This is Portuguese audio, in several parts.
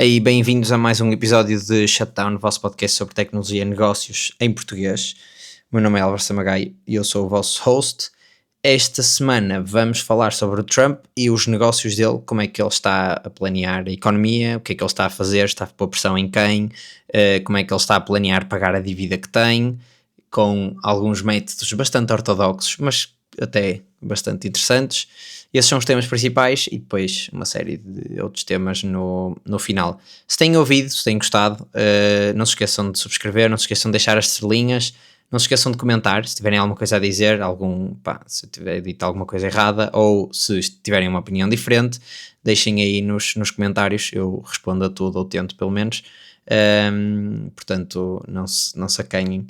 Aí, bem-vindos a mais um episódio de Shutdown, o vosso podcast sobre tecnologia e negócios em português. O meu nome é Álvaro Samagai e eu sou o vosso host. Esta semana vamos falar sobre o Trump e os negócios dele, como é que ele está a planear a economia, o que é que ele está a fazer, está a pôr pressão em quem, como é que ele está a planear pagar a dívida que tem, com alguns métodos bastante ortodoxos, mas até bastante interessantes. Esses são os temas principais e depois uma série de outros temas no final. Se têm ouvido, se têm gostado, não se esqueçam de subscrever, não se esqueçam de deixar as estrelinhas, não se esqueçam de comentar se tiverem alguma coisa a dizer, se eu tiver dito alguma coisa errada ou se tiverem uma opinião diferente, deixem aí nos comentários, eu respondo a tudo ou tento pelo menos. Portanto, não se acanhem.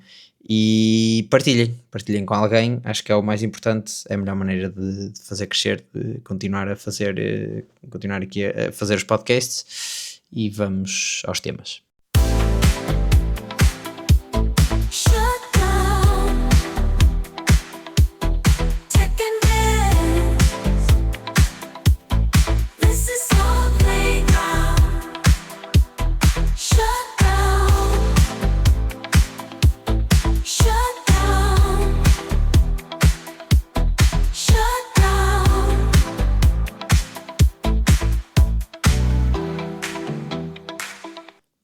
E partilhem com alguém, acho que é o mais importante, é a melhor maneira de fazer crescer, de continuar aqui a fazer os podcasts. E vamos aos temas.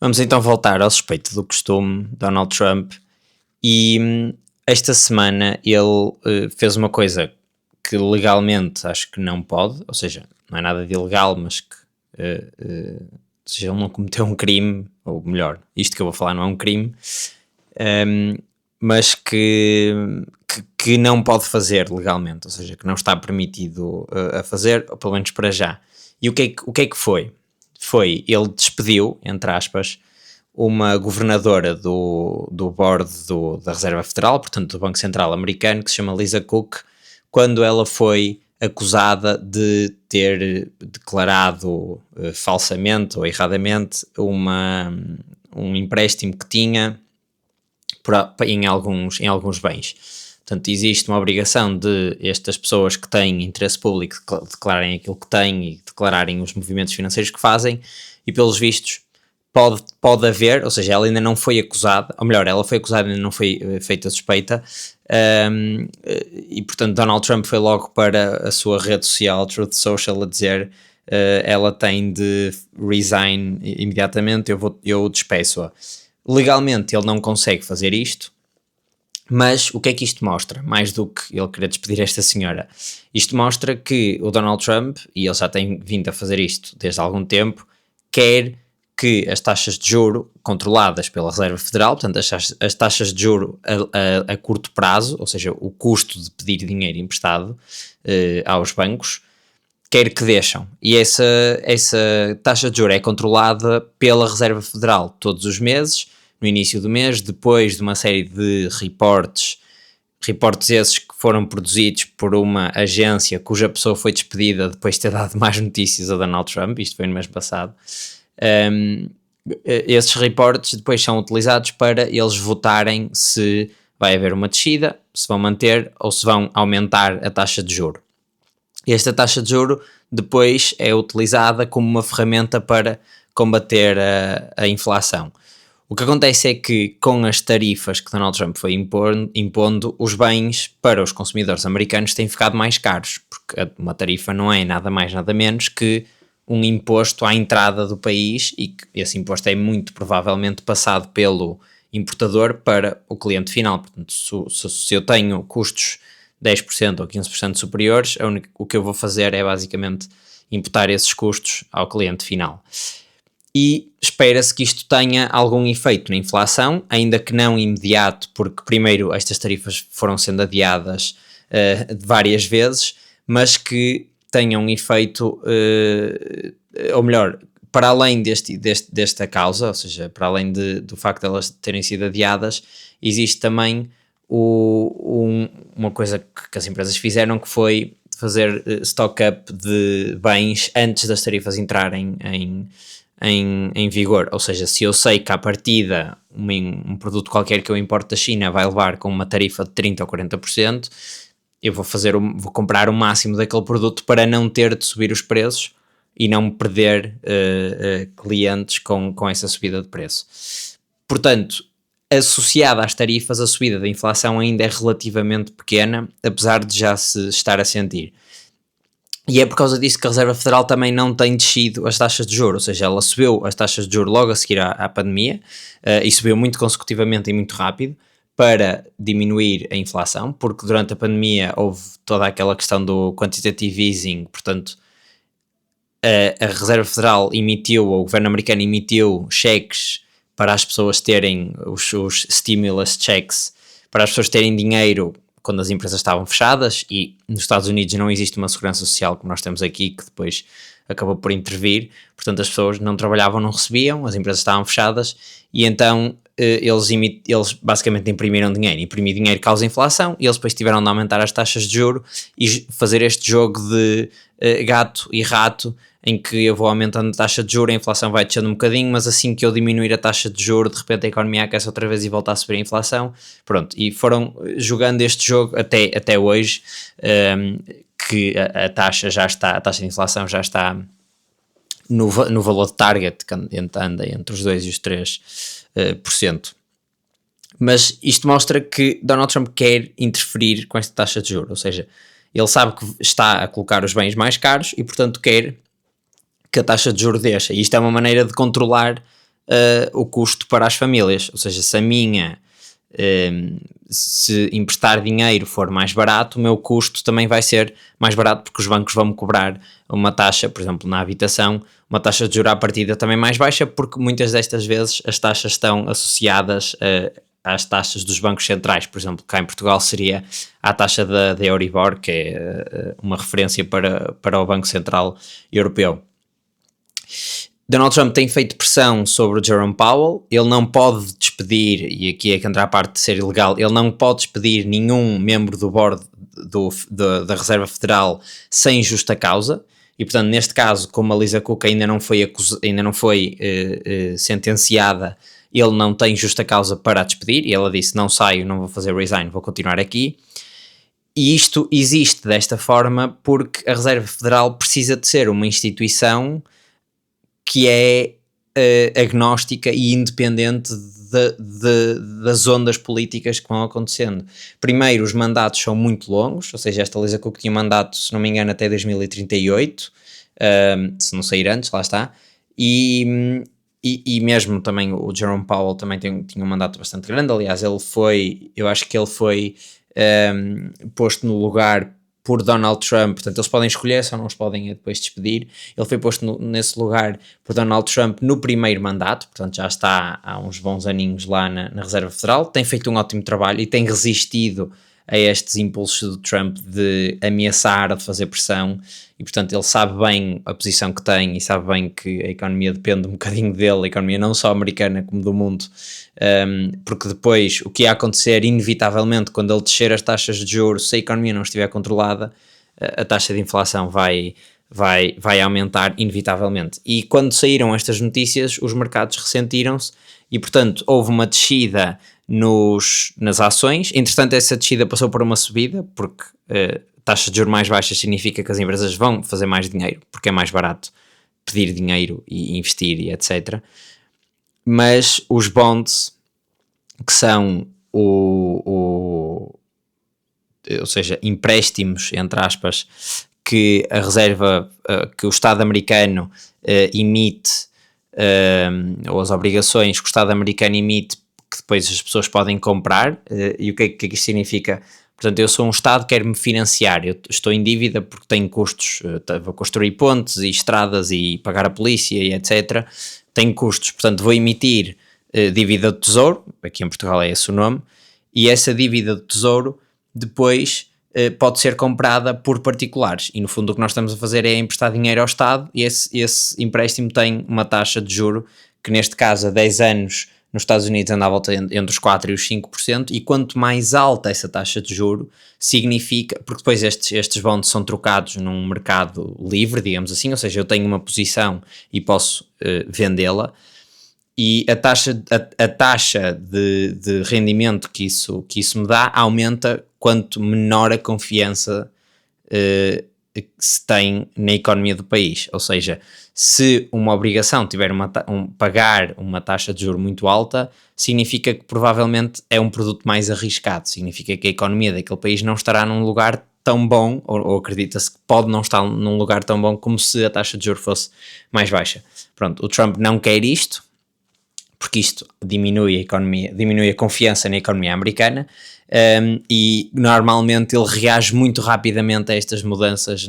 Vamos então voltar ao suspeito do costume, Donald Trump, e esta semana ele fez uma coisa que legalmente acho que não pode, ou seja, não é nada de ilegal, mas que ou seja, ele não cometeu um crime, ou melhor, isto que eu vou falar não é um crime, mas que não pode fazer legalmente, ou seja, que não está permitido a fazer, ou pelo menos para já. E o que é que foi? Ele despediu, entre aspas, uma governadora do board da Reserva Federal, portanto do Banco Central americano, que se chama Lisa Cook, quando ela foi acusada de ter declarado falsamente ou erradamente um empréstimo que tinha em alguns bens. Portanto, existe uma obrigação de estas pessoas que têm interesse público declararem aquilo que têm e declararem os movimentos financeiros que fazem, e pelos vistos pode haver, ou seja, ela ainda não foi acusada, ou melhor, ela foi acusada e ainda não foi feita suspeita, e portanto Donald Trump foi logo para a sua rede social, Truth Social, a dizer ela tem de resign imediatamente, eu despeço-a. Legalmente ele não consegue fazer isto. Mas o que é que isto mostra? Mais do que ele querer despedir esta senhora, isto mostra que o Donald Trump, e ele já tem vindo a fazer isto desde há algum tempo, quer que as taxas de juro controladas pela Reserva Federal, portanto as taxas de juro a curto prazo, ou seja, o custo de pedir dinheiro emprestado aos bancos, quer que deixam. E essa taxa de juro é controlada pela Reserva Federal todos os meses, no início do mês, depois de uma série de reportes esses que foram produzidos por uma agência cuja pessoa foi despedida depois de ter dado mais notícias a Donald Trump, isto foi no mês passado. Esses reportes depois são utilizados para eles votarem se vai haver uma descida, se vão manter ou se vão aumentar a taxa de juro. Esta taxa de juro depois é utilizada como uma ferramenta para combater a inflação. O que acontece é que com as tarifas que Donald Trump foi impondo, os bens para os consumidores americanos têm ficado mais caros, porque uma tarifa não é nada mais nada menos que um imposto à entrada do país, e que esse imposto é muito provavelmente passado pelo importador para o cliente final. Portanto, se eu tenho custos 10% ou 15% superiores, o que eu vou fazer é basicamente imputar esses custos ao cliente final. E espera-se que isto tenha algum efeito na inflação, ainda que não imediato, porque primeiro estas tarifas foram sendo adiadas várias vezes, mas que tenham um efeito, ou melhor, para além desta causa, ou seja, para além do facto de elas terem sido adiadas, existe também uma coisa que as empresas fizeram, que foi fazer stock-up de bens antes das tarifas entrarem em vigor. Ou seja, se eu sei que à partida um produto qualquer que eu importo da China vai levar com uma tarifa de 30% ou 40%, eu vou comprar o máximo daquele produto para não ter de subir os preços e não perder clientes com essa subida de preço. Portanto, associada às tarifas, a subida da inflação ainda é relativamente pequena, apesar de já se estar a sentir. E é por causa disso que a Reserva Federal também não tem descido as taxas de juros, ou seja, ela subiu as taxas de juros logo a seguir à pandemia, e subiu muito consecutivamente e muito rápido para diminuir a inflação, porque durante a pandemia houve toda aquela questão do quantitative easing, portanto a Reserva Federal emitiu, ou o governo americano emitiu cheques para as pessoas terem os stimulus checks, para as pessoas terem dinheiro quando as empresas estavam fechadas, e nos Estados Unidos não existe uma segurança social como nós temos aqui, que depois acabou por intervir, portanto as pessoas não trabalhavam, não recebiam, as empresas estavam fechadas, e então eles basicamente imprimiram dinheiro. Imprimir dinheiro causa inflação, e eles depois tiveram de aumentar as taxas de juro e fazer este jogo de gato e rato, em que eu vou aumentando a taxa de juros, a inflação vai descendo um bocadinho, mas assim que eu diminuir a taxa de juros, de repente a economia aquece outra vez e volta a subir a inflação. Pronto, e foram jogando este jogo até hoje, que a taxa de inflação já está no valor de target, que anda entre os 2% e os 3%. Mas isto mostra que Donald Trump quer interferir com esta taxa de juros, ou seja, ele sabe que está a colocar os bens mais caros e, portanto, quer que a taxa de juros deixa. E isto é uma maneira de controlar o custo para as famílias. Ou seja, se emprestar dinheiro for mais barato, o meu custo também vai ser mais barato, porque os bancos vão-me cobrar uma taxa, por exemplo, na habitação, uma taxa de juros à partida também mais baixa, porque muitas destas vezes as taxas estão associadas às taxas dos bancos centrais. Por exemplo, cá em Portugal seria a taxa da Euribor, que é uma referência para o Banco Central Europeu. Donald Trump tem feito pressão sobre o Jerome Powell. Ele não pode despedir, e aqui é que entra a parte de ser ilegal, ele não pode despedir nenhum membro do board da Reserva Federal sem justa causa, e portanto neste caso, como a Lisa Cook ainda não foi sentenciada, ele não tem justa causa para a despedir, e ela disse: não saio, não vou fazer resign, vou continuar aqui. E isto existe desta forma porque a Reserva Federal precisa de ser uma instituição que é agnóstica e independente das ondas políticas que vão acontecendo. Primeiro, os mandatos são muito longos, ou seja, esta Lisa Cook tinha mandato, se não me engano, até 2038, se não sair antes, lá está, e mesmo também o Jerome Powell também tinha um mandato bastante grande. Aliás, eu acho que ele foi posto no lugar por Donald Trump, portanto eles podem escolher, só não os podem depois despedir. Ele foi posto nesse lugar por Donald Trump no primeiro mandato, portanto já está há uns bons aninhos lá na Reserva Federal, tem feito um ótimo trabalho e tem resistido a estes impulsos do Trump de ameaçar, de fazer pressão, e portanto ele sabe bem a posição que tem e sabe bem que a economia depende um bocadinho dele, a economia não só americana como do mundo, porque depois o que ia acontecer inevitavelmente quando ele descer as taxas de juros, se a economia não estiver controlada, a taxa de inflação vai aumentar inevitavelmente. E quando saíram estas notícias, os mercados ressentiram-se e portanto houve uma descida nas ações. Entretanto, essa descida passou por uma subida, porque taxas de juros mais baixas significa que as empresas vão fazer mais dinheiro, porque é mais barato pedir dinheiro e investir e etc. Mas os bonds, que são ou seja, empréstimos, entre aspas, que a reserva, que o Estado americano emite, ou as obrigações que o Estado americano emite, que depois as pessoas podem comprar. E o que é que isto significa? Portanto, eu sou um Estado, quero-me financiar, eu estou em dívida porque tenho custos, vou construir pontes e estradas e pagar a polícia e etc. Tenho custos, portanto vou emitir dívida do tesouro, aqui em Portugal é esse o nome, e essa dívida do tesouro depois pode ser comprada por particulares, e no fundo o que nós estamos a fazer é emprestar dinheiro ao Estado, e esse empréstimo tem uma taxa de juro que neste caso a 10 anos nos Estados Unidos anda à volta entre os 4% e os 5%, e quanto mais alta essa taxa de juro, significa, porque depois estes bonds são trocados num mercado livre, digamos assim, ou seja, eu tenho uma posição e posso vendê-la, e a taxa de rendimento que isso me dá aumenta quanto menor a confiança se tem na economia do país. Ou seja, se uma obrigação tiver pagar uma taxa de juros muito alta, significa que provavelmente é um produto mais arriscado, significa que a economia daquele país não estará num lugar tão bom, ou acredita-se que pode não estar num lugar tão bom como se a taxa de juros fosse mais baixa. Pronto, o Trump não quer isto, porque isto diminui a economia, diminui a confiança na economia americana, e normalmente ele reage muito rapidamente a estas mudanças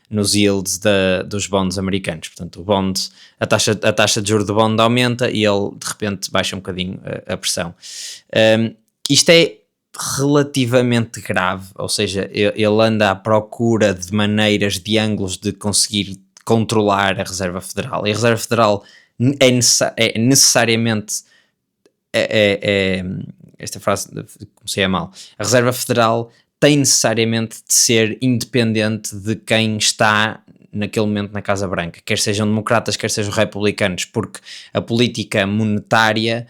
nos yields dos bonds americanos. Portanto, a taxa de juros do bond aumenta e ele de repente baixa um bocadinho a pressão. Isto é relativamente grave, ou seja, ele anda à procura de maneiras, de ângulos de conseguir controlar a Reserva Federal. E a Reserva Federal é necessariamente esta frase comecei a mal. A Reserva Federal tem necessariamente de ser independente de quem está naquele momento na Casa Branca, quer sejam democratas, quer sejam republicanos, porque a política monetária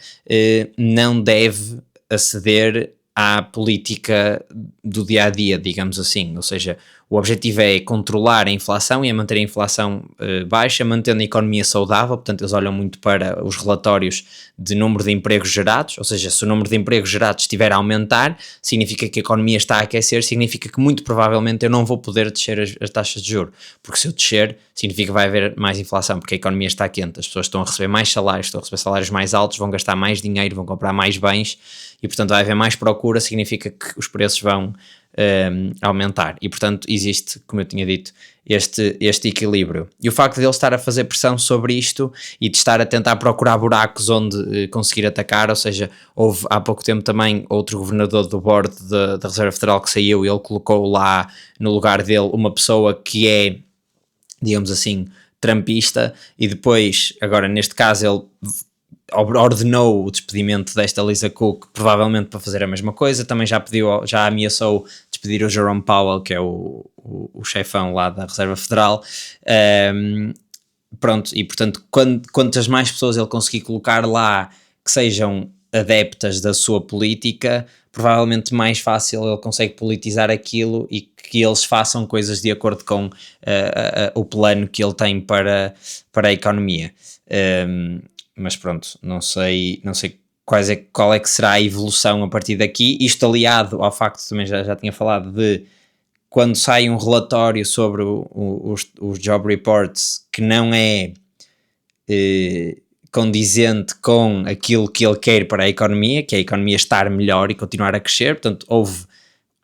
não deve aceder à política do dia a dia, digamos assim. Ou seja, o objetivo é controlar a inflação e a manter a inflação baixa, mantendo a economia saudável. Portanto, eles olham muito para os relatórios de número de empregos gerados, ou seja, se o número de empregos gerados estiver a aumentar, significa que a economia está a aquecer, significa que muito provavelmente eu não vou poder descer as taxas de juros, porque se eu descer, significa que vai haver mais inflação, porque a economia está quente, as pessoas estão a receber mais salários, estão a receber salários mais altos, vão gastar mais dinheiro, vão comprar mais bens, e portanto vai haver mais procura, significa que os preços vão aumentar, e portanto existe, como eu tinha dito, este equilíbrio. E o facto de ele estar a fazer pressão sobre isto e de estar a tentar procurar buracos onde conseguir atacar, ou seja, houve há pouco tempo também outro governador do board da Reserva Federal que saiu e ele colocou lá no lugar dele uma pessoa que é, digamos assim, trumpista, e depois, agora neste caso, ele ordenou o despedimento desta Lisa Cook, provavelmente para fazer a mesma coisa. Também já ameaçou despedir o Jerome Powell, que é o chefão lá da Reserva Federal. Pronto, e portanto, quantas mais pessoas ele conseguir colocar lá que sejam adeptas da sua política, provavelmente mais fácil ele consegue politizar aquilo e que eles façam coisas de acordo com o plano que ele tem para a economia. Mas pronto, não sei qual é que será a evolução a partir daqui, isto aliado ao facto, também já tinha falado, de quando sai um relatório sobre os job reports que não é condizente com aquilo que ele quer para a economia, que é a economia estar melhor e continuar a crescer. Portanto, houve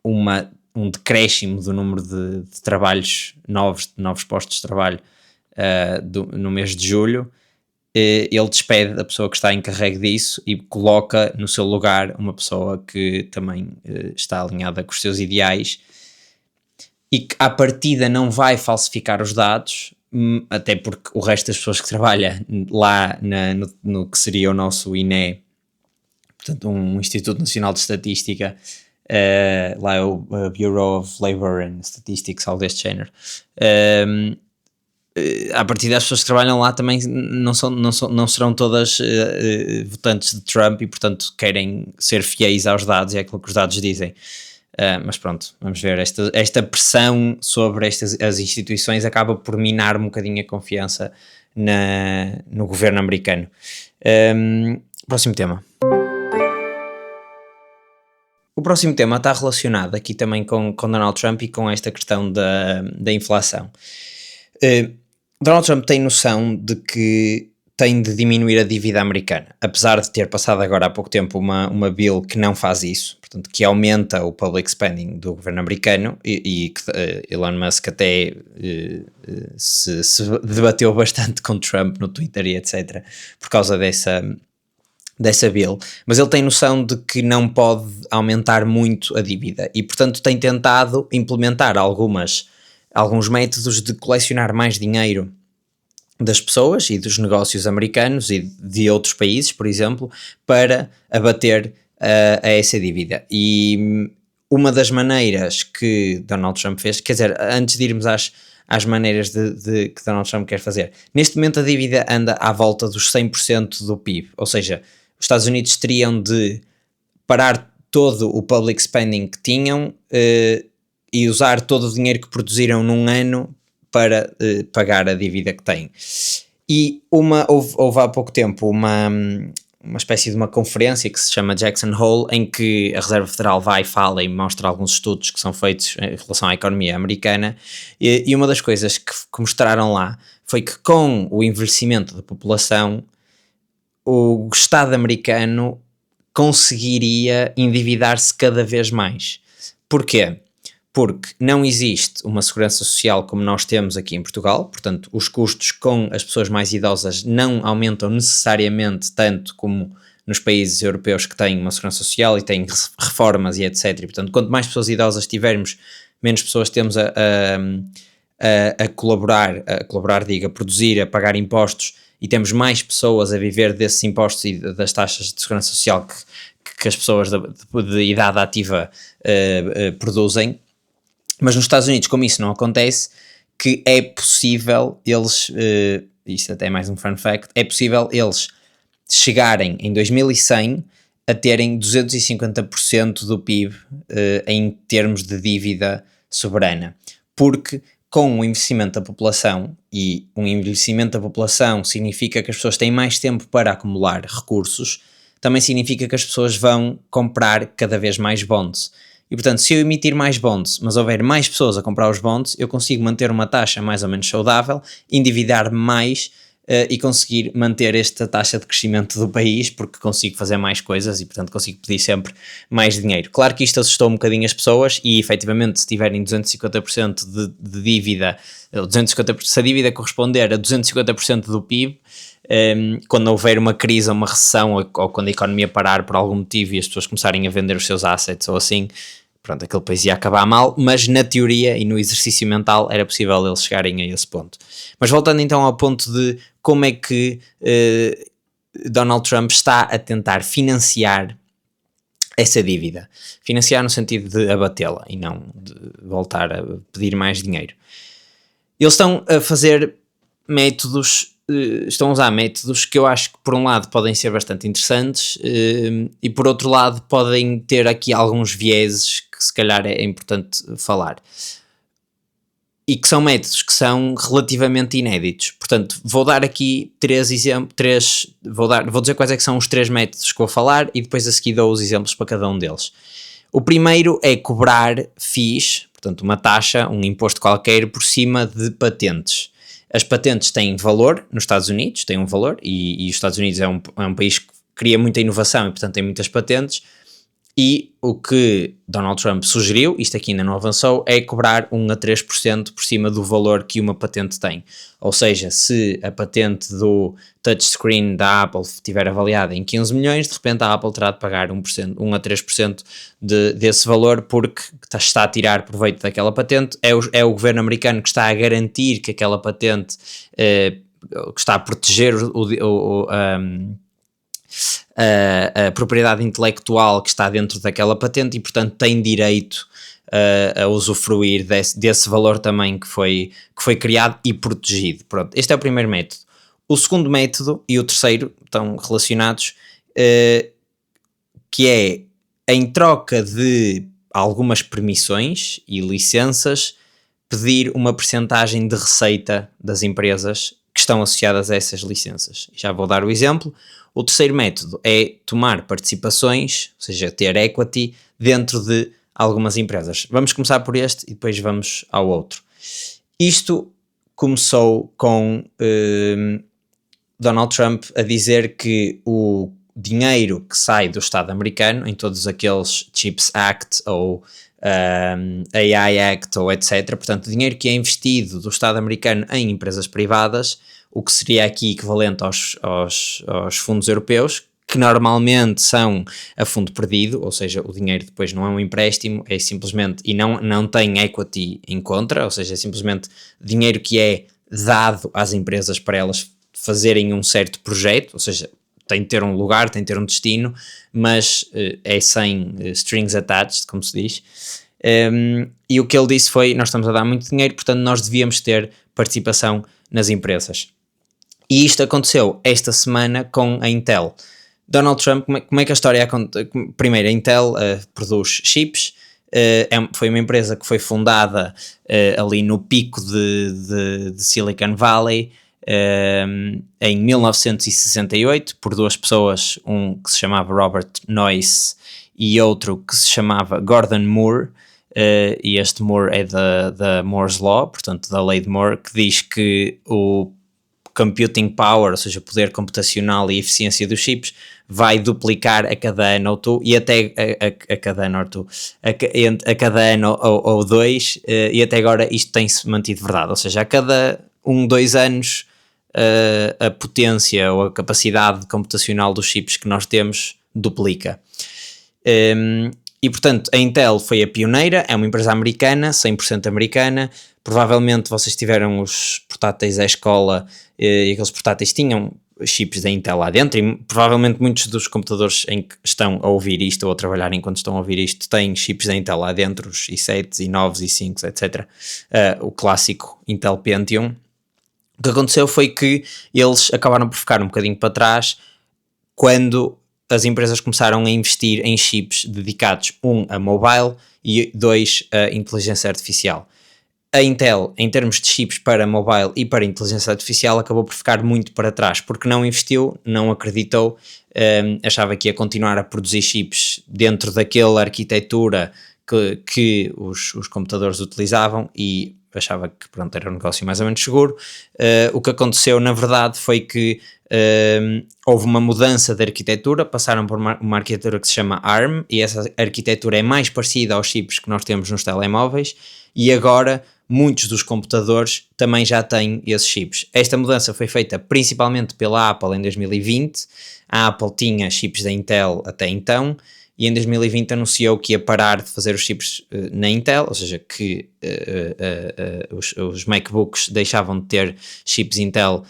um decréscimo do número de trabalhos novos postos de trabalho no mês de julho. Ele despede a pessoa que está encarregue disso e coloca no seu lugar uma pessoa que também está alinhada com os seus ideais e que à partida não vai falsificar os dados, até porque o resto das pessoas que trabalha lá no que seria o nosso INE, portanto um Instituto Nacional de Estatística, lá é o Bureau of Labor and Statistics, algo deste género, a partir das pessoas que trabalham lá também não serão todas votantes de Trump e portanto querem ser fiéis aos dados e àquilo que os dados dizem. Mas pronto, vamos ver, esta pressão sobre as instituições acaba por minar um bocadinho a confiança no governo americano. Próximo tema. O próximo tema está relacionado aqui também com Donald Trump e com esta questão da inflação. Donald Trump tem noção de que tem de diminuir a dívida americana, apesar de ter passado agora há pouco tempo uma bill que não faz isso, portanto que aumenta o public spending do governo americano e que Elon Musk até se debateu bastante com Trump no Twitter e etc. por causa dessa bill, mas ele tem noção de que não pode aumentar muito a dívida e portanto tem tentado implementar alguns métodos de colecionar mais dinheiro das pessoas e dos negócios americanos e de outros países, por exemplo, para abater a essa dívida. E uma das maneiras que Donald Trump fez, quer dizer, antes de irmos às maneiras que Donald Trump quer fazer, neste momento a dívida anda à volta dos 100% do PIB, ou seja, os Estados Unidos teriam de parar todo o public spending que tinham e usar todo o dinheiro que produziram num ano para pagar a dívida que têm. E houve há pouco tempo uma espécie de uma conferência que se chama Jackson Hole, em que a Reserva Federal vai, fala e mostra alguns estudos que são feitos em relação à economia americana, e uma das coisas que mostraram lá foi que com o envelhecimento da população, o Estado americano conseguiria endividar-se cada vez mais. Porquê? Porque não existe uma segurança social como nós temos aqui em Portugal, portanto os custos com as pessoas mais idosas não aumentam necessariamente tanto como nos países europeus que têm uma segurança social e têm reformas e etc. E, portanto, quanto mais pessoas idosas tivermos, menos pessoas temos a colaborar, a produzir, a pagar impostos, e temos mais pessoas a viver desses impostos e das taxas de segurança social que as pessoas de idade ativa produzem. Mas nos Estados Unidos, como isso não acontece, que é possível eles, isso até é mais um fun fact, é possível eles chegarem em 2100 a terem 250% do PIB em termos de dívida soberana, porque com o envelhecimento da população, e um envelhecimento da população significa que as pessoas têm mais tempo para acumular recursos, também significa que as pessoas vão comprar cada vez mais bonds. E portanto, se eu emitir mais bonds, mas houver mais pessoas a comprar os bonds, eu consigo manter uma taxa mais ou menos saudável, endividar-me mais e conseguir manter esta taxa de crescimento do país, porque consigo fazer mais coisas e portanto consigo pedir sempre mais dinheiro. Claro que isto assustou um bocadinho as pessoas e efetivamente se tiverem 250% de dívida, 250%, se a dívida corresponder a 250% do PIB, quando houver uma crise ou uma recessão ou quando a economia parar por algum motivo e as pessoas começarem a vender os seus assets ou assim, pronto, aquele país ia acabar mal, mas na teoria e no exercício mental era possível eles chegarem a esse ponto. Mas voltando então ao ponto de como é que Donald Trump está a tentar financiar essa dívida. Financiar no sentido de abatê-la e não de voltar a pedir mais dinheiro. Eles estão a fazer métodos, estão a usar métodos que eu acho que por um lado podem ser bastante interessantes e por outro lado podem ter aqui alguns vieses que se calhar é importante falar. E que são métodos que são relativamente inéditos. Portanto, vou dar aqui vou dizer quais é que são os 3 métodos que vou falar e depois a seguir dou os exemplos para cada um deles. O primeiro é cobrar fees, portanto uma taxa, um imposto qualquer por cima de patentes. As patentes têm valor nos Estados Unidos, têm um valor, e os Estados Unidos é um país que cria muita inovação e portanto tem muitas patentes. E o que Donald Trump sugeriu, isto aqui ainda não avançou, é cobrar 1 a 3% por cima do valor que uma patente tem. Ou seja, se a patente do touchscreen da Apple estiver avaliada em 15 milhões, de repente a Apple terá de pagar 1 a 3% desse valor porque está a tirar proveito daquela patente. É o governo americano que está a garantir que aquela patente que está a proteger a propriedade intelectual que está dentro daquela patente e portanto tem direito a usufruir desse valor também que foi criado e protegido. Pronto, este é o primeiro método. O segundo método e o terceiro estão relacionados, que é em troca de algumas permissões e licenças pedir uma percentagem de receita das empresas que estão associadas a essas licenças. Já vou dar o exemplo. O terceiro método é tomar participações, ou seja, ter equity dentro de algumas empresas. Vamos começar por este e depois vamos ao outro. Isto começou com Donald Trump a dizer que o dinheiro que sai do Estado americano, em todos aqueles CHIPS Act ou AI Act ou etc., portanto, o dinheiro que é investido do Estado americano em empresas privadas, o que seria aqui equivalente aos fundos europeus, que normalmente são a fundo perdido, ou seja, o dinheiro depois não é um empréstimo, é simplesmente, e não tem equity em contra, ou seja, é simplesmente dinheiro que é dado às empresas para elas fazerem um certo projeto, ou seja, tem de ter um lugar, tem de ter um destino, mas é sem strings attached, como se diz. E o que ele disse foi, nós estamos a dar muito dinheiro, portanto nós devíamos ter participação nas empresas. E isto aconteceu esta semana com a Intel. Donald Trump, como é que a história acontece? Primeiro, a Intel produz chips foi uma empresa que foi fundada ali no pico de Silicon Valley, em 1968 por duas pessoas, um que se chamava Robert Noyce e outro que se chamava Gordon Moore, e este Moore é da Moore's Law, portanto da lei de Moore, que diz que o computing power, ou seja, o poder computacional e eficiência dos chips, vai duplicar a cada ano ou tu, e até a cada ano ou tu, a cada ano ou dois, e até agora isto tem-se mantido verdade, ou seja, a cada 2 anos a potência ou a capacidade computacional dos chips que nós temos duplica. E portanto a Intel foi a pioneira, é uma empresa americana, 100% americana. Provavelmente vocês tiveram os portáteis à escola e aqueles portáteis tinham chips da Intel lá dentro, e provavelmente muitos dos computadores em que estão a ouvir isto ou a trabalhar enquanto estão a ouvir isto têm chips da Intel lá dentro, os i7, i9, i5, etc. O clássico Intel Pentium. O que aconteceu foi que eles acabaram por ficar um bocadinho para trás quando as empresas começaram a investir em chips dedicados, a mobile e 2 a inteligência artificial. A Intel, em termos de chips para mobile e para inteligência artificial, acabou por ficar muito para trás, porque não investiu, não acreditou, achava que ia continuar a produzir chips dentro daquela arquitetura que os computadores utilizavam e achava que pronto, era um negócio mais ou menos seguro. O que aconteceu na verdade foi que houve uma mudança de arquitetura, passaram por uma arquitetura que se chama ARM, e essa arquitetura é mais parecida aos chips que nós temos nos telemóveis, e agora muitos dos computadores também já têm esses chips. Esta mudança foi feita principalmente pela Apple em 2020. A Apple tinha chips da Intel até então, e em 2020 anunciou que ia parar de fazer os chips na Intel, ou seja, que os MacBooks deixavam de ter chips Intel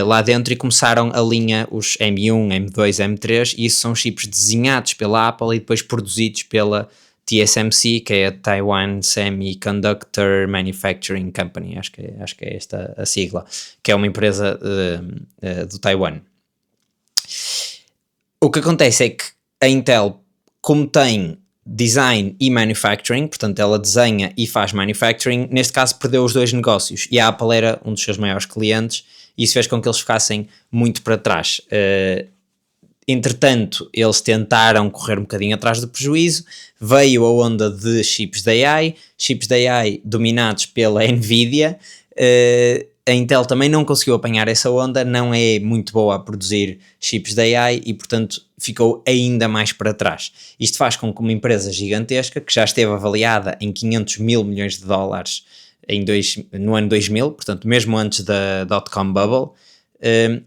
lá dentro, e começaram a linha os M1, M2, M3, e isso são chips desenhados pela Apple e depois produzidos pela TSMC, que é a Taiwan Semiconductor Manufacturing Company, acho que é esta a sigla, que é uma empresa do Taiwan. O que acontece é que a Intel, como tem design e manufacturing, portanto ela desenha e faz manufacturing, neste caso perdeu os 2 negócios, e a Apple era um dos seus maiores clientes, e isso fez com que eles ficassem muito para trás. Entretanto, eles tentaram correr um bocadinho atrás do prejuízo, veio a onda de chips da AI dominados pela Nvidia. A Intel também não conseguiu apanhar essa onda, não é muito boa a produzir chips da AI e, portanto, ficou ainda mais para trás. Isto faz com que uma empresa gigantesca, que já esteve avaliada em 500 mil milhões de dólares no ano 2000, portanto, mesmo antes da dot-com bubble,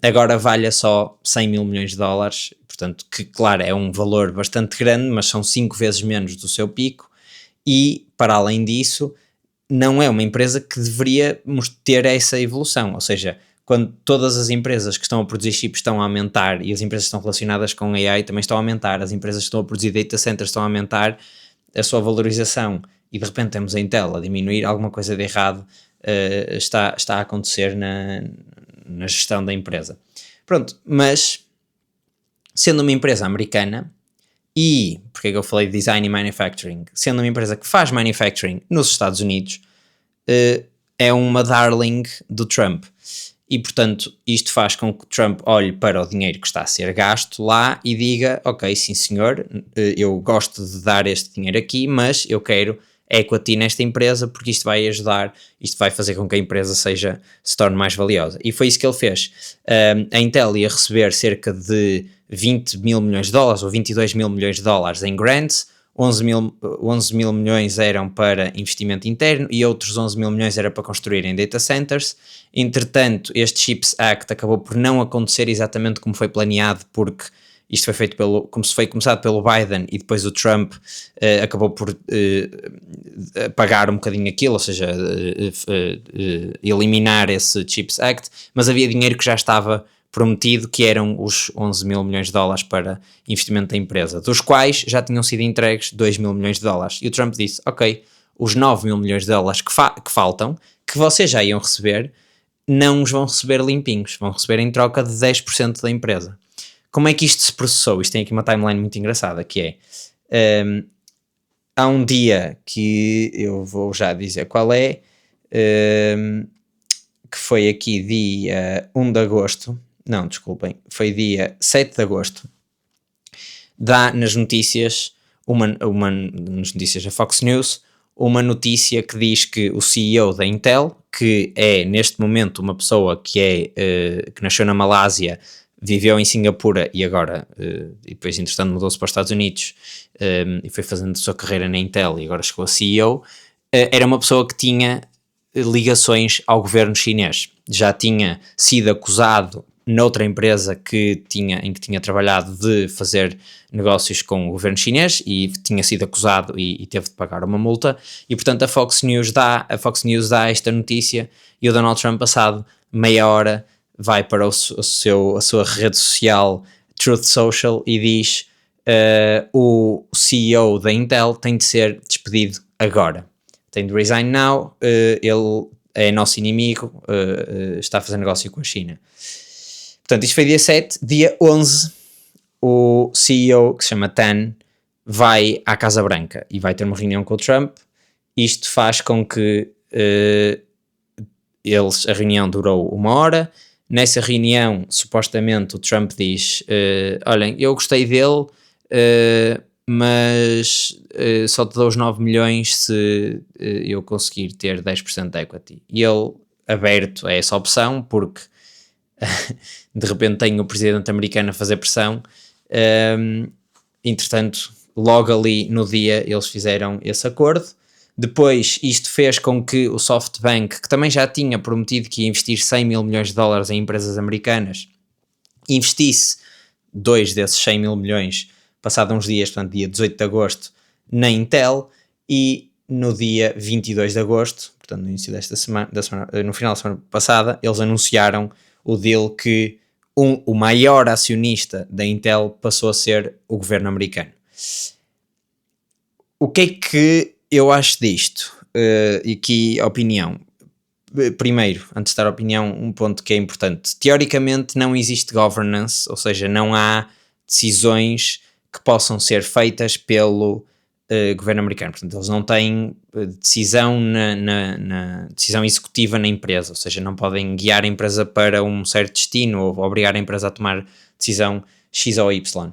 agora valha só 100 mil milhões de dólares, portanto, que claro, é um valor bastante grande, mas são 5 vezes menos do seu pico, e para além disso, não é uma empresa que deveria ter essa evolução, ou seja, quando todas as empresas que estão a produzir chips estão a aumentar, e as empresas que estão relacionadas com AI também estão a aumentar, as empresas que estão a produzir data centers estão a aumentar a sua valorização, e de repente temos a Intel a diminuir, alguma coisa de errado está a acontecer na gestão da empresa. Pronto, mas sendo uma empresa americana, e porque é que eu falei de design e manufacturing, sendo uma empresa que faz manufacturing nos Estados Unidos, é uma darling do Trump, e portanto isto faz com que o Trump olhe para o dinheiro que está a ser gasto lá e diga, ok, sim senhor, eu gosto de dar este dinheiro aqui, mas eu quero equity nesta empresa, porque isto vai ajudar, isto vai fazer com que a empresa se torne mais valiosa. E foi isso que ele fez. A Intel ia receber cerca de 20 mil milhões de dólares ou 22 mil milhões de dólares em grants, 11 mil milhões eram para investimento interno e outros 11 mil milhões era para construir em data centers. Entretanto, este CHIPS Act acabou por não acontecer exatamente como foi planeado, porque isto foi feito foi começado pelo Biden e depois o Trump acabou por pagar um bocadinho aquilo, ou seja, eliminar esse CHIPS Act, mas havia dinheiro que já estava prometido, que eram os 11 mil milhões de dólares para investimento da empresa, dos quais já tinham sido entregues 2 mil milhões de dólares. E o Trump disse, ok, os 9 mil milhões de dólares que faltam, que vocês já iam receber, não os vão receber limpinhos, vão receber em troca de 10% da empresa. Como é que isto se processou? Isto tem aqui uma timeline muito engraçada, que é há um dia que eu vou já dizer qual é, que foi aqui dia 1 de agosto, não, desculpem, foi dia 7 de agosto, dá nas notícias, nas notícias da Fox News, uma notícia que diz que o CEO da Intel, que é neste momento uma pessoa que nasceu na Malásia, viveu em Singapura e agora, e depois entretanto mudou-se para os Estados Unidos e foi fazendo a sua carreira na Intel e agora chegou a CEO, era uma pessoa que tinha ligações ao governo chinês. Já tinha sido acusado noutra empresa em que tinha trabalhado de fazer negócios com o governo chinês e tinha sido acusado e teve de pagar uma multa, e portanto a Fox News dá esta notícia e o Donald Trump, passado meia hora, vai para a sua rede social Truth Social e diz: o CEO da Intel tem de ser despedido agora, tem de resign now, ele é nosso inimigo, está a fazer negócio com a China. Portanto, isto foi dia 7, dia 11, o CEO, que se chama Tan, vai à Casa Branca e vai ter uma reunião com o Trump. Isto faz com que a reunião durou 1 hora. Nessa reunião, supostamente, o Trump diz: olhem, eu gostei dele, mas só te dou os 9 milhões se eu conseguir ter 10% de equity. E ele, aberto a essa opção, porque de repente tem o presidente americano a fazer pressão. Entretanto, logo ali no dia eles fizeram esse acordo. Depois isto fez com que o SoftBank, que também já tinha prometido que ia investir 100 mil milhões de dólares em empresas americanas, investisse 2 desses 100 mil milhões passado uns dias, portanto dia 18 de agosto, na Intel. E no dia 22 de agosto, portanto no início desta semana, no final da semana passada, eles anunciaram o deal que o maior acionista da Intel passou a ser o governo americano. O que é que eu acho disto? E aqui a opinião. Primeiro, antes de dar a opinião, um ponto que é importante. Teoricamente não existe governance, ou seja, não há decisões que possam ser feitas pelo governo americano. Portanto, eles não têm decisão na decisão executiva na empresa, ou seja, não podem guiar a empresa para um certo destino ou obrigar a empresa a tomar decisão X ou Y.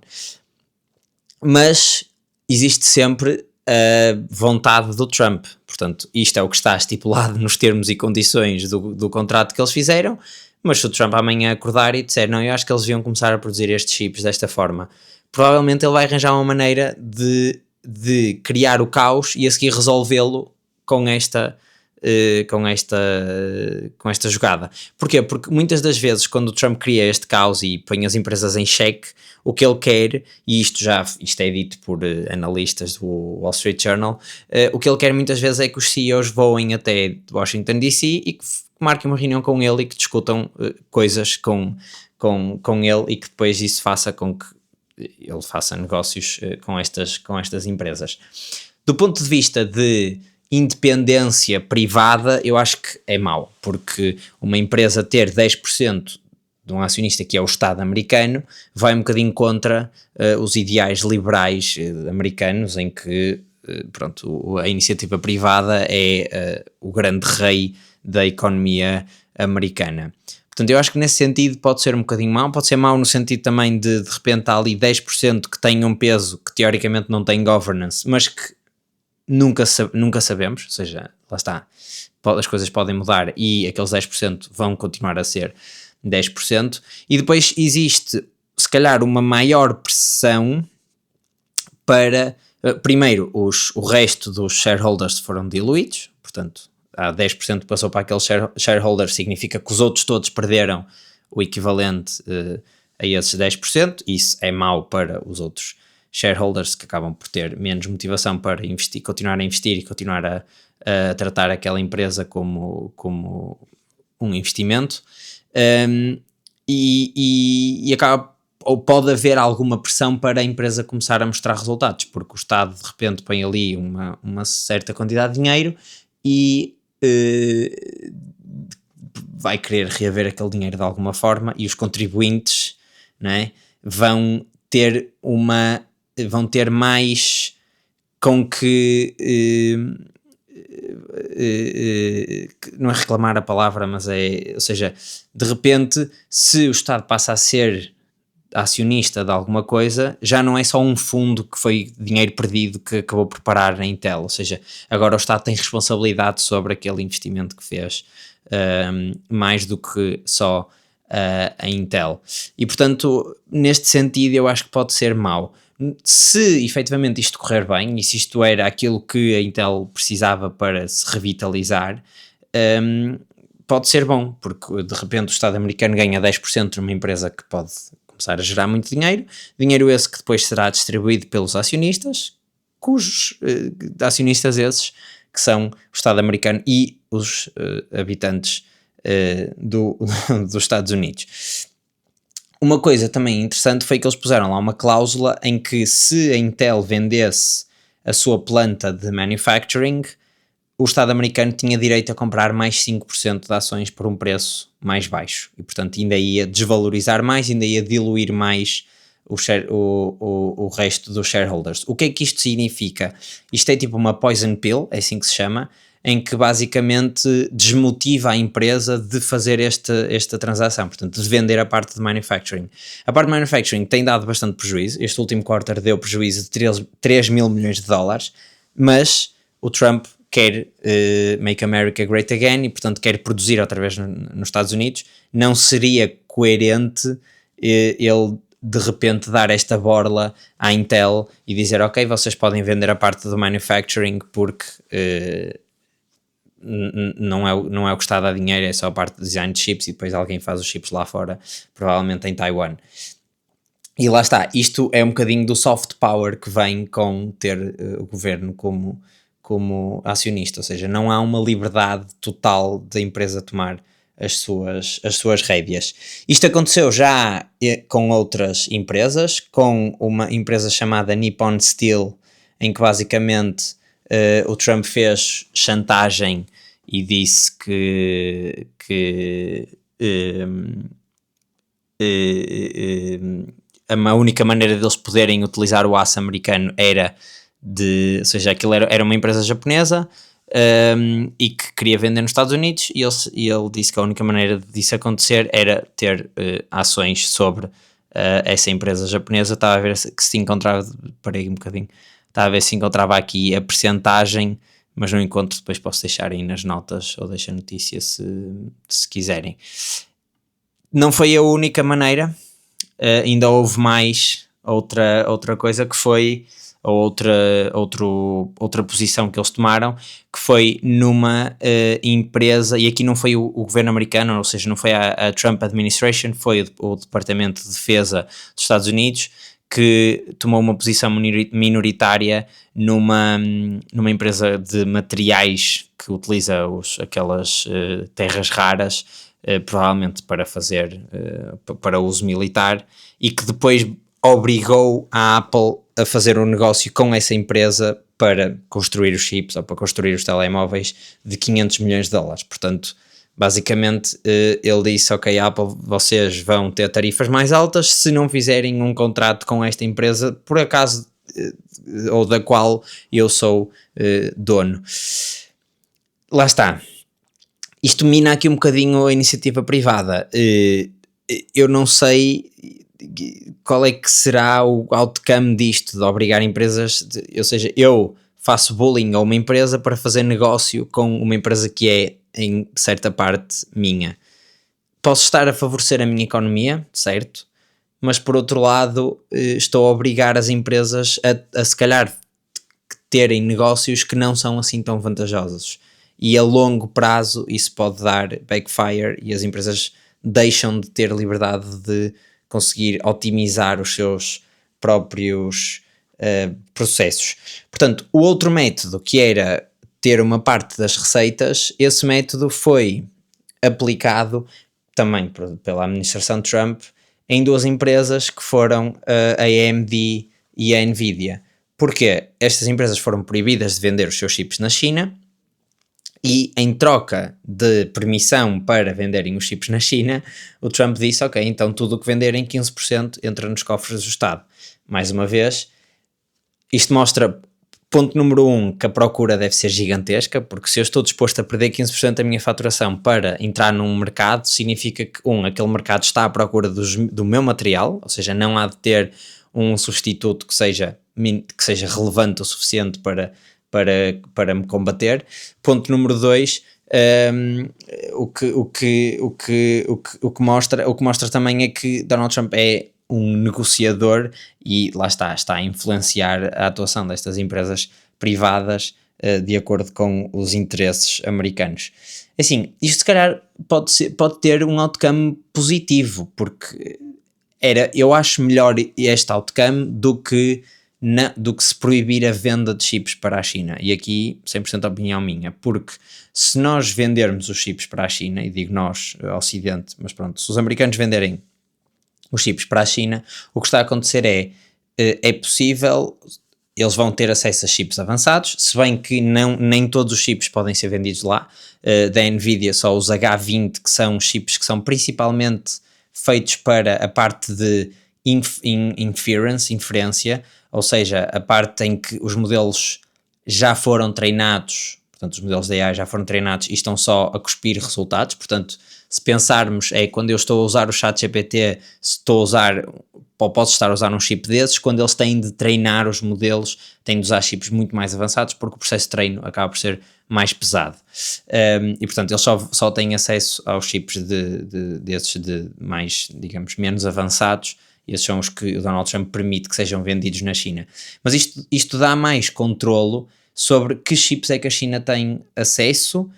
Mas existe sempre a vontade do Trump. Portanto, isto é o que está estipulado nos termos e condições do contrato que eles fizeram. Mas se o Trump amanhã acordar e disser: não, eu acho que eles deviam começar a produzir estes chips desta forma, provavelmente ele vai arranjar uma maneira de criar o caos e a seguir resolvê-lo com esta jogada. Porquê? Porque muitas das vezes quando o Trump cria este caos e põe as empresas em xeque, o que ele quer, e isto é dito por analistas do Wall Street Journal, o que ele quer muitas vezes é que os CEOs voem até Washington DC e que marquem uma reunião com ele e que discutam coisas com ele e que depois isso faça com que ele faça negócios com estas empresas. Do ponto de vista de independência privada, eu acho que é mau, porque uma empresa ter 10% de um acionista que é o Estado americano vai um bocadinho contra os ideais liberais americanos, em que a iniciativa privada é o grande rei da economia americana. Portanto, eu acho que nesse sentido pode ser um bocadinho mau, pode ser mau no sentido também de repente há ali 10% que têm um peso que teoricamente não tem governance, mas que nunca sabemos, ou seja, lá está, as coisas podem mudar e aqueles 10% vão continuar a ser 10%, e depois existe se calhar uma maior pressão para, primeiro, o resto dos shareholders foram diluídos, portanto há 10% que passou para aqueles shareholders, significa que os outros todos perderam o equivalente a esses 10%, isso é mau para os outros shareholders que acabam por ter menos motivação para investir, continuar a investir e continuar a tratar aquela empresa como um investimento, e acaba, ou pode haver alguma pressão para a empresa começar a mostrar resultados, porque o Estado de repente põe ali uma certa quantidade de dinheiro e vai querer reaver aquele dinheiro de alguma forma, e os contribuintes, não é, vão ter mais com que não é reclamar a palavra, mas ou seja, de repente, se o Estado passa a ser acionista de alguma coisa, já não é só um fundo que foi dinheiro perdido que acabou por parar na Intel, ou seja, agora o Estado tem responsabilidade sobre aquele investimento que fez, mais do que só a Intel. E portanto, neste sentido, eu acho que pode ser mau. Se efetivamente isto correr bem, e se isto era aquilo que a Intel precisava para se revitalizar, pode ser bom, porque de repente o Estado americano ganha 10% numa empresa que pode começar a gerar muito dinheiro esse que depois será distribuído pelos acionistas, cujos acionistas esses que são o Estado americano e os habitantes dos Estados Unidos. Uma coisa também interessante foi que eles puseram lá uma cláusula em que se a Intel vendesse a sua planta de manufacturing, o Estado americano tinha direito a comprar mais 5% de ações por um preço mais baixo. E, portanto, ainda ia desvalorizar mais, ainda ia diluir mais o resto dos shareholders. O que é que isto significa? Isto é tipo uma poison pill, é assim que se chama, em que basicamente desmotiva a empresa de fazer esta transação, portanto, de vender a parte de manufacturing. A parte de manufacturing tem dado bastante prejuízo, este último quarter deu prejuízo de 3 mil milhões de dólares, mas o Trump quer make America great again e, portanto, quer produzir outra vez nos Estados Unidos. Não seria coerente ele de repente dar esta borla à Intel e dizer, ok, vocês podem vender a parte do manufacturing porque não é o que está a dar dinheiro, é só a parte de design de chips e depois alguém faz os chips lá fora, provavelmente em Taiwan. E lá está, isto é um bocadinho do soft power que vem com ter o governo como acionista, ou seja, não há uma liberdade total da empresa tomar as suas rédeas. Isto aconteceu já com outras empresas, com uma empresa chamada Nippon Steel, em que basicamente o Trump fez chantagem e disse que a única maneira deles poderem utilizar o aço americano era ou seja, aquilo era uma empresa japonesa e que queria vender nos Estados Unidos e ele disse que a única maneira disso acontecer era ter ações sobre essa empresa japonesa. Estava a ver se se encontrava, parei um bocadinho, estava a ver se encontrava aqui a percentagem, mas não encontro, depois posso deixar aí nas notas ou deixo a notícia se quiserem. Não foi a única maneira, ainda houve mais outra coisa que foi outra posição que eles tomaram, que foi numa empresa, e aqui não foi o governo americano, ou seja, não foi a Trump Administration, foi o Departamento de Defesa dos Estados Unidos, que tomou uma posição minoritária numa empresa de materiais que utiliza aquelas terras raras, provavelmente para fazer para uso militar, e que depois obrigou a Apple a fazer um negócio com essa empresa para construir os chips ou para construir os telemóveis de 500 milhões de dólares. Portanto, basicamente ele disse, ok, Apple, vocês vão ter tarifas mais altas se não fizerem um contrato com esta empresa, por acaso, ou da qual eu sou dono. Lá está. Isto mina aqui um bocadinho a iniciativa privada. Eu não sei qual é que será o outcome disto, de obrigar empresas, ou seja, eu faço bullying a uma empresa para fazer negócio com uma empresa que é, em certa parte, minha. Posso estar a favorecer a minha economia, certo? Mas, por outro lado, estou a obrigar as empresas a se calhar terem negócios que não são assim tão vantajosos. E a longo prazo isso pode dar backfire e as empresas deixam de ter liberdade de conseguir otimizar os seus próprios processos. Portanto, o outro método, que era ter uma parte das receitas, esse método foi aplicado também pela administração Trump em duas empresas que foram a AMD e a Nvidia. Porquê? Estas empresas foram proibidas de vender os seus chips na China e, em troca de permissão para venderem os chips na China, o Trump disse, ok, então tudo o que venderem 15% entra nos cofres do Estado. Mais uma vez, isto mostra Ponto número 1, que a procura deve ser gigantesca, porque se eu estou disposto a perder 15% da minha faturação para entrar num mercado, significa que, aquele mercado está à procura do meu material, ou seja, não há de ter um substituto que seja relevante o suficiente para me combater. Ponto número 2, o que mostra também é que Donald Trump é um negociador e lá está a influenciar a atuação destas empresas privadas de acordo com os interesses americanos. Assim, isto se calhar pode ter um outcome positivo, porque eu acho melhor este outcome do que se proibir a venda de chips para a China. E aqui 100% opinião minha, porque se nós vendermos os chips para a China, e digo nós, Ocidente, mas pronto, se os americanos venderem os chips para a China, o que está a acontecer é possível, eles vão ter acesso a chips avançados, se bem que nem todos os chips podem ser vendidos lá. Da Nvidia só os H20, que são chips que são principalmente feitos para a parte de inferência, ou seja, a parte em que os modelos já foram treinados, portanto os modelos de AI já foram treinados e estão só a cuspir resultados. Portanto, se pensarmos, quando eu estou a usar o ChatGPT, posso estar a usar um chip desses, quando eles têm de treinar os modelos, têm de usar chips muito mais avançados, porque o processo de treino acaba por ser mais pesado. E portanto, eles só têm acesso aos chips desses de mais, digamos, menos avançados. Esses são os que o Donald Trump permite que sejam vendidos na China. Mas isto dá mais controlo sobre que chips é que a China tem acesso.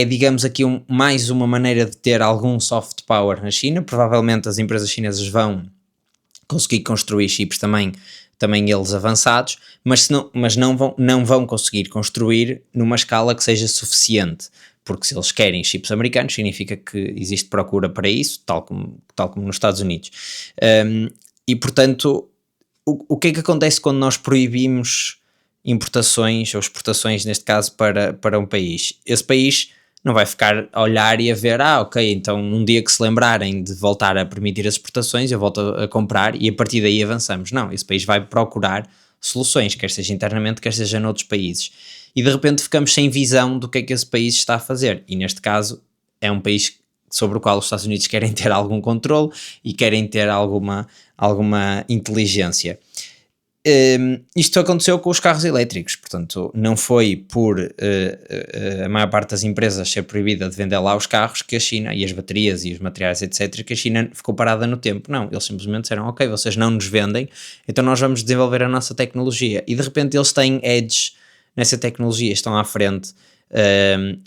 Digamos aqui mais uma maneira de ter algum soft power na China. Provavelmente as empresas chinesas vão conseguir construir chips também eles avançados, mas não vão conseguir construir numa escala que seja suficiente, porque se eles querem chips americanos, significa que existe procura para isso, tal como nos Estados Unidos. E portanto, o que é que acontece quando nós proibimos importações ou exportações, neste caso, para um país? Esse país não vai ficar a olhar e a ver, ok, então um dia que se lembrarem de voltar a permitir as exportações, eu volto a comprar e a partir daí avançamos. Não, esse país vai procurar soluções, quer seja internamente, quer seja noutros países. E de repente ficamos sem visão do que é que esse país está a fazer. E neste caso é um país sobre o qual os Estados Unidos querem ter algum controle e querem ter alguma inteligência. Isto aconteceu com os carros elétricos, portanto não foi por a maior parte das empresas ser proibida de vender lá os carros que a China, e as baterias e os materiais etc, que a China ficou parada no tempo. Não, eles simplesmente disseram, ok, vocês não nos vendem, então nós vamos desenvolver a nossa tecnologia, e de repente eles têm edge nessa tecnologia, estão à frente,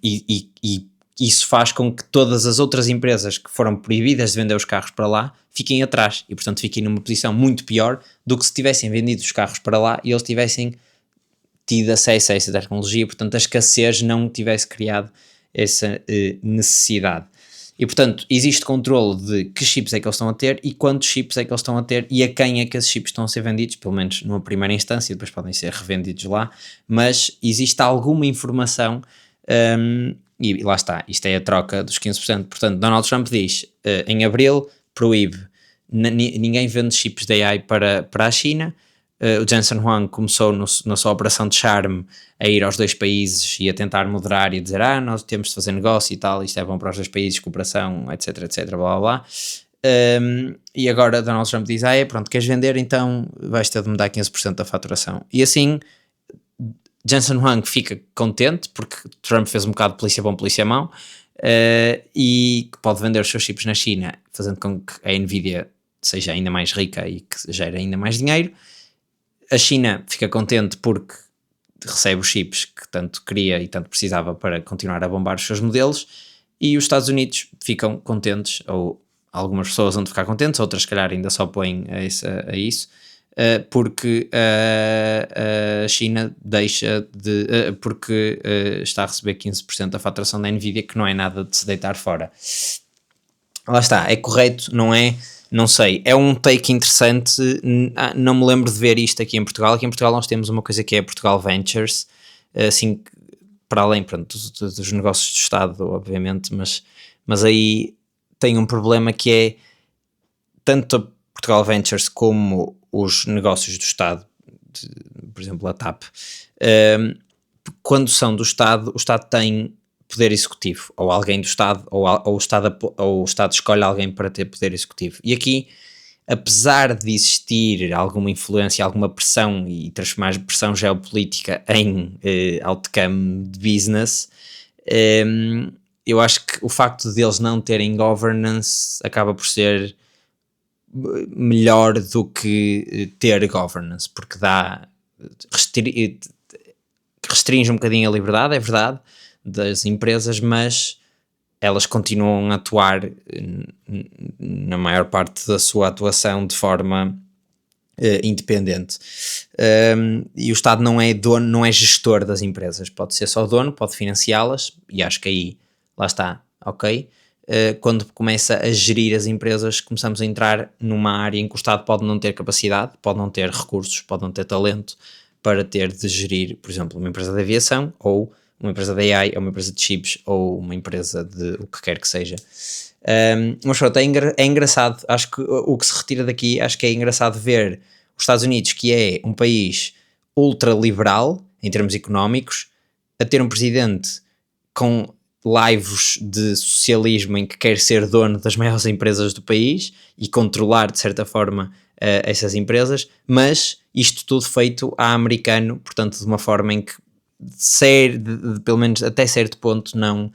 e isso faz com que todas as outras empresas que foram proibidas de vender os carros para lá fiquem atrás e, portanto, fiquem numa posição muito pior do que se tivessem vendido os carros para lá e eles tivessem tido acesso a essa tecnologia, portanto, a escassez não tivesse criado essa necessidade. E, portanto, existe controle de que chips é que eles estão a ter e quantos chips é que eles estão a ter e a quem é que esses chips estão a ser vendidos, pelo menos numa primeira instância, depois podem ser revendidos lá, mas existe alguma informação. E lá está, isto é a troca dos 15%. Portanto, Donald Trump diz, em abril, proíbe, ninguém vende chips de AI para a China. O Jensen Huang começou na sua operação de charme a ir aos dois países e a tentar moderar e a dizer, nós temos de fazer negócio e tal, isto é bom para os dois países, cooperação, etc, blá blá blá. E agora Donald Trump diz, pronto, queres vender, então vais ter de me dar 15% da faturação. E assim Jensen Huang fica contente porque Trump fez um bocado de polícia bom, polícia mau, e que pode vender os seus chips na China, fazendo com que a Nvidia seja ainda mais rica e que gere ainda mais dinheiro. A China fica contente porque recebe os chips que tanto queria e tanto precisava para continuar a bombar os seus modelos, e os Estados Unidos ficam contentes, ou algumas pessoas vão ficar contentes, outras se calhar ainda só põem a isso, porque a China deixa de... porque está a receber 15% da faturação da Nvidia, que não é nada de se deitar fora. Lá está, é correto, não é? Não sei, é um take interessante, não me lembro de ver isto aqui em Portugal. Aqui em Portugal nós temos uma coisa que é Portugal Ventures, assim, para além dos negócios do Estado, obviamente, mas aí tem um problema que é tanto a Portugal Ventures como os negócios do Estado, por exemplo, a TAP, quando são do Estado, o Estado tem poder executivo, ou alguém do Estado, ou o Estado escolhe alguém para ter poder executivo. E aqui, apesar de existir alguma influência, alguma pressão e transformar pressão geopolítica em outcome de business, eu acho que o facto deles não terem governance acaba por ser melhor do que ter governance, porque restringe um bocadinho a liberdade, é verdade, das empresas, mas elas continuam a atuar na maior parte da sua atuação de forma independente. E o Estado não é dono, não é gestor das empresas, pode ser só dono, pode financiá-las, e acho que aí, lá está, ok? Quando começa a gerir as empresas, começamos a entrar numa área em que o Estado pode não ter capacidade, pode não ter recursos, pode não ter talento para ter de gerir, por exemplo, uma empresa de aviação, ou uma empresa de AI, ou uma empresa de chips, ou uma empresa de o que quer que seja. Mas pronto, é engraçado, acho que o que se retira daqui, acho que é engraçado ver os Estados Unidos, que é um país ultraliberal em termos económicos, a ter um presidente com laivos de socialismo em que quer ser dono das maiores empresas do país e controlar de certa forma essas empresas, mas isto tudo feito a americano, portanto de uma forma em que pelo menos até certo ponto não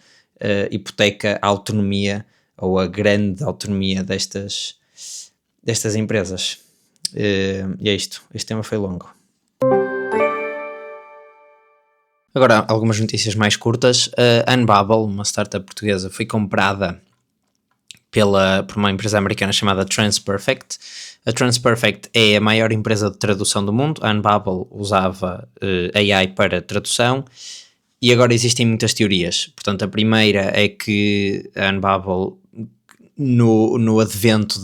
hipoteca a autonomia ou a grande autonomia destas empresas. E é isto, este tema foi longo. Agora, algumas notícias mais curtas. A Unbabel, uma startup portuguesa, foi comprada por uma empresa americana chamada TransPerfect. A TransPerfect é a maior empresa de tradução do mundo. A Unbabel usava AI para tradução e agora existem muitas teorias. Portanto, a primeira é que a Unbabel, no advento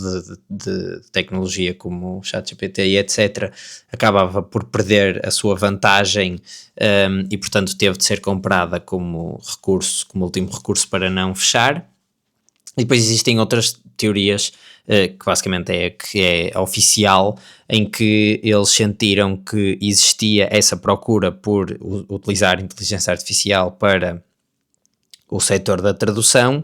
de tecnologia como o ChatGPT e etc., acabava por perder a sua vantagem e, portanto, teve de ser comprada como último recurso para não fechar. E depois existem outras teorias que basicamente é oficial, em que eles sentiram que existia essa procura por utilizar inteligência artificial para o setor da tradução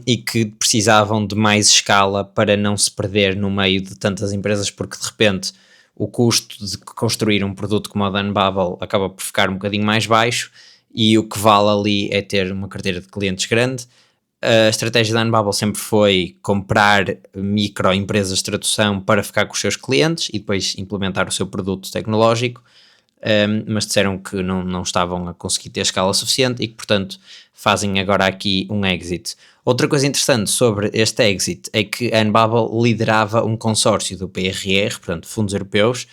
e que precisavam de mais escala para não se perder no meio de tantas empresas, porque de repente o custo de construir um produto como o da Unbabel acaba por ficar um bocadinho mais baixo e o que vale ali é ter uma carteira de clientes grande. A estratégia da Unbabel sempre foi comprar microempresas de tradução para ficar com os seus clientes e depois implementar o seu produto tecnológico, mas disseram que não estavam a conseguir ter escala suficiente e que, portanto, fazem agora aqui um exit. Outra coisa interessante sobre este exit é que a Unbabel liderava um consórcio do PRR, portanto, fundos europeus,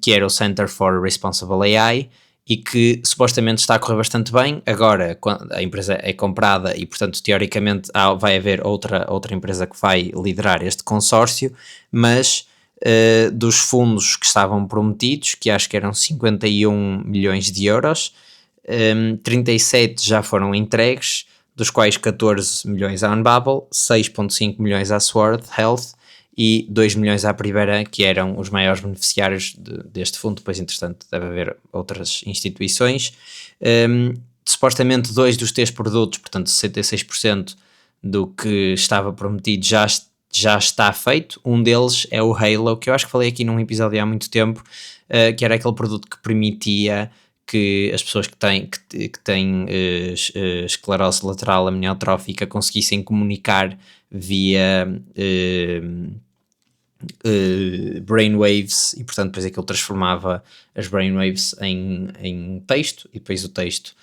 que era o Center for Responsible AI, e que supostamente está a correr bastante bem. Agora a empresa é comprada e, portanto, teoricamente vai haver outra empresa que vai liderar este consórcio, mas dos fundos que estavam prometidos, que acho que eram 51 milhões de euros, 37 já foram entregues, dos quais 14 milhões à Unbabel, 6,5 milhões à Sword Health e 2 milhões à Privera, que eram os maiores beneficiários deste fundo. Depois, entretanto, deve haver outras instituições. Supostamente 2 dos 3 produtos, portanto 66% do que estava prometido já está feito. Um deles é o Halo, que eu acho que falei aqui num episódio há muito tempo, que era aquele produto que permitia que as pessoas que têm esclerose lateral amniotrófica conseguissem comunicar via brainwaves, e portanto depois aquilo transformava as brainwaves em texto e depois o texto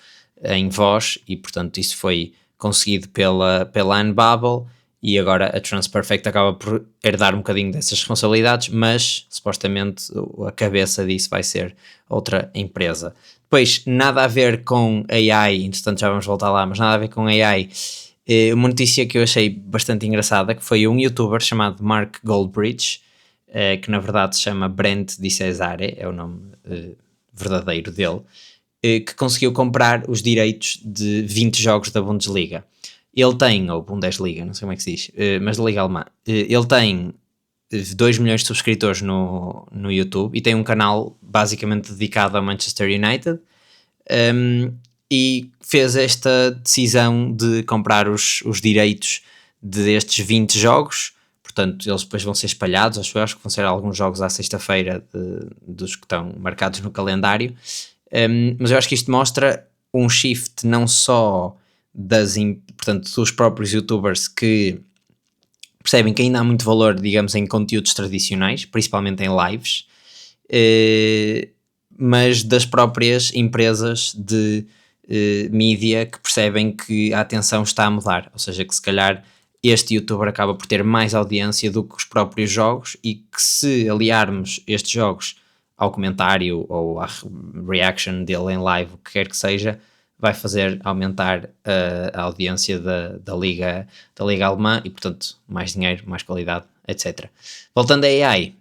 em voz, e portanto isso foi conseguido pela Unbabel, e agora a TransPerfect acaba por herdar um bocadinho dessas responsabilidades, mas supostamente a cabeça disso vai ser outra empresa. Depois, nada a ver com AI, entretanto já vamos voltar lá, mas nada a ver com AI, uma notícia que eu achei bastante engraçada, que foi um youtuber chamado Mark Goldbridge, que na verdade se chama Brent Di Cesare, é o nome verdadeiro dele, que conseguiu comprar os direitos de 20 jogos da Bundesliga. Ele tem, ou Bundesliga, não sei como é que se diz, mas da Liga Alemã, ele tem 2 milhões de subscritores no YouTube e tem um canal basicamente dedicado a Manchester United, e fez esta decisão de comprar os direitos destes 20 jogos. Portanto, eles depois vão ser espalhados, acho que vão ser alguns jogos à sexta-feira dos que estão marcados no calendário. Mas eu acho que isto mostra um shift não só portanto, dos próprios youtubers que percebem que ainda há muito valor, digamos, em conteúdos tradicionais, principalmente em lives, mas das próprias empresas de mídia que percebem que a atenção está a mudar, ou seja, que se calhar este youtuber acaba por ter mais audiência do que os próprios jogos e que se aliarmos estes jogos ao comentário ou à reaction dele em live, o que quer que seja, vai fazer aumentar a audiência da liga alemã e, portanto, mais dinheiro, mais qualidade, etc. Voltando a AI,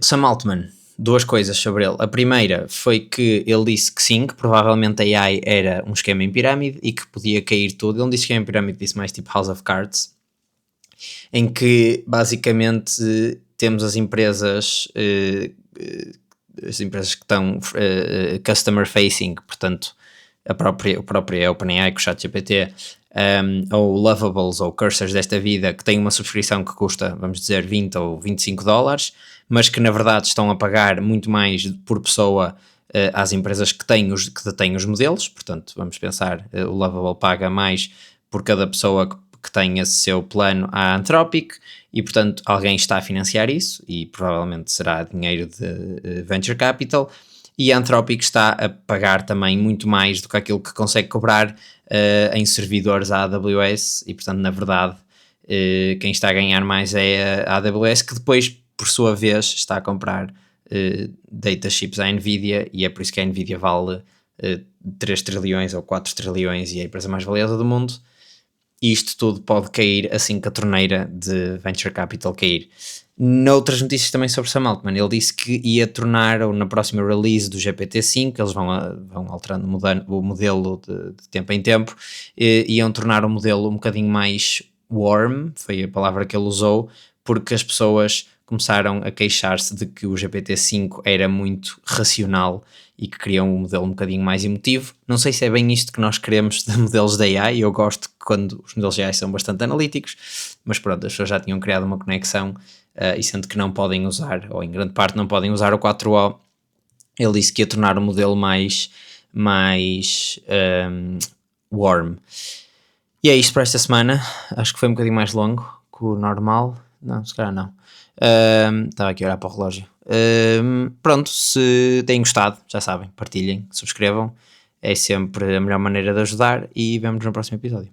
Sam Altman, 2 coisas sobre ele. A primeira foi que ele disse que sim, que provavelmente a AI era um esquema em pirâmide e que podia cair tudo. Ele não disse esquema em pirâmide, disse mais tipo House of Cards, em que basicamente temos as empresas que estão customer facing, portanto o próprio OpenAI com o ChatGPT, ou Lovables ou Cursors desta vida, que têm uma subscrição que custa, vamos dizer, 20 ou 25 dólares, mas que na verdade estão a pagar muito mais por pessoa às empresas que detêm os modelos. Portanto, vamos pensar, o Lovable paga mais por cada pessoa que tem esse seu plano à Anthropic, e portanto alguém está a financiar isso, e provavelmente será dinheiro de Venture Capital, e a Anthropic está a pagar também muito mais do que aquilo que consegue cobrar em servidores à AWS, e portanto na verdade quem está a ganhar mais é a AWS, que depois por sua vez está a comprar datachips à Nvidia, e é por isso que a Nvidia vale 3 trilhões ou 4 trilhões e é a empresa mais valiosa do mundo. E isto tudo pode cair assim que a torneira de Venture Capital cair. Noutras notícias também sobre Sam Altman, ele disse que ia tornar, ou na próxima release do GPT-5, eles vão alterando, mudando o modelo de tempo em tempo, iam tornar o modelo um bocadinho mais warm, foi a palavra que ele usou, porque as pessoas começaram a queixar-se de que o GPT-5 era muito racional e que queriam um modelo um bocadinho mais emotivo. Não sei se é bem isto que nós queremos de modelos de AI, eu gosto quando os modelos de AI são bastante analíticos, mas pronto, as pessoas já tinham criado uma conexão, e sendo que não podem usar, ou em grande parte não podem usar o 4O, ele disse que ia tornar o modelo mais warm. E é isto para esta semana. Acho que foi um bocadinho mais longo que o normal. Não, se calhar não. Estava aqui a olhar para o relógio. Pronto, se têm gostado, já sabem, partilhem, subscrevam, é sempre a melhor maneira de ajudar, e vemo-nos no próximo episódio.